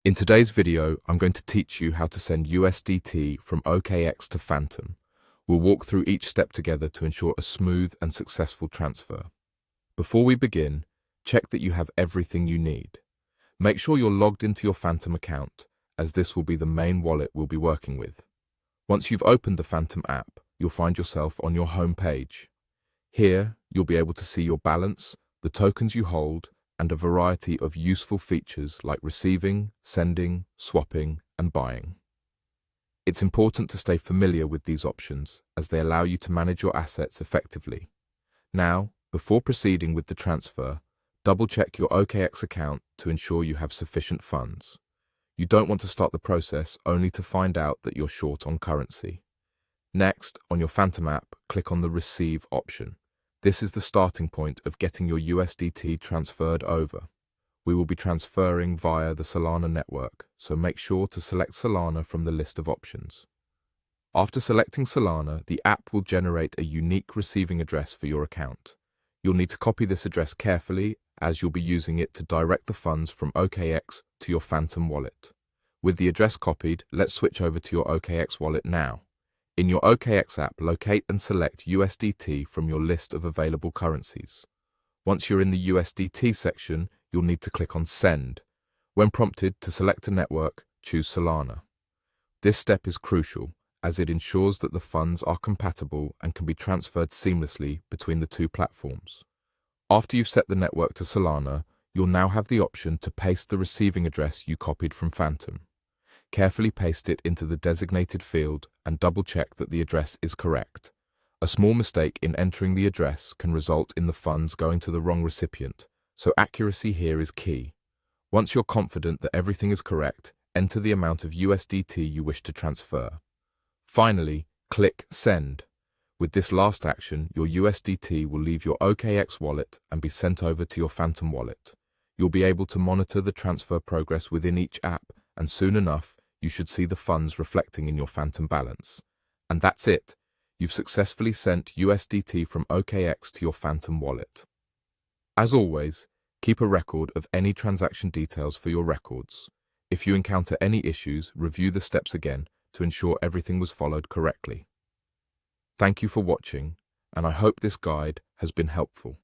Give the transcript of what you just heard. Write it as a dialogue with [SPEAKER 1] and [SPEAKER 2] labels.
[SPEAKER 1] In today's video, I'm going to teach you how to send USDT from OKX to Phantom. We'll walk through each step together to ensure a smooth and successful transfer. Before we begin, check that you have everything you need. Make sure you're logged into your Phantom account, as this will be the main wallet we'll be working with. Once you've opened the Phantom app, you'll find yourself on your home page. Here, you'll be able to see your balance, the tokens you hold, and a variety of useful features like receiving, sending, swapping, and buying. It's important to stay familiar with these options as they allow you to manage your assets effectively. Now, before proceeding with the transfer, double-check your OKX account to ensure you have sufficient funds. You don't want to start the process only to find out that you're short on currency. Next, on your Phantom app, click on the Receive option. This is the starting point of getting your USDT transferred over. We will be transferring via the Solana network, so make sure to select Solana from the list of options. After selecting Solana, the app will generate a unique receiving address for your account. You'll need to copy this address carefully, as you'll be using it to direct the funds from OKX to your Phantom wallet. With the address copied, let's switch over to your OKX wallet now. In your OKX app, locate and select USDT from your list of available currencies. Once you're in the USDT section, you'll need to click on Send. When prompted to select a network, choose Solana. This step is crucial, as it ensures that the funds are compatible and can be transferred seamlessly between the two platforms. After you've set the network to Solana, you'll now have the option to paste the receiving address you copied from Phantom. Carefully paste it into the designated field and double-check that the address is correct. A small mistake in entering the address can result in the funds going to the wrong recipient, so accuracy here is key. Once you're confident that everything is correct, enter the amount of USDT you wish to transfer. Finally, click Send. With this last action, your USDT will leave your OKX wallet and be sent over to your Phantom wallet. You'll be able to monitor the transfer progress within each app, and soon enough, you should see the funds reflecting in your Phantom balance. And that's it. You've successfully sent USDT from OKX to your Phantom wallet. As always, keep a record of any transaction details for your records. If you encounter any issues, review the steps again to ensure everything was followed correctly. Thank you for watching, and I hope this guide has been helpful.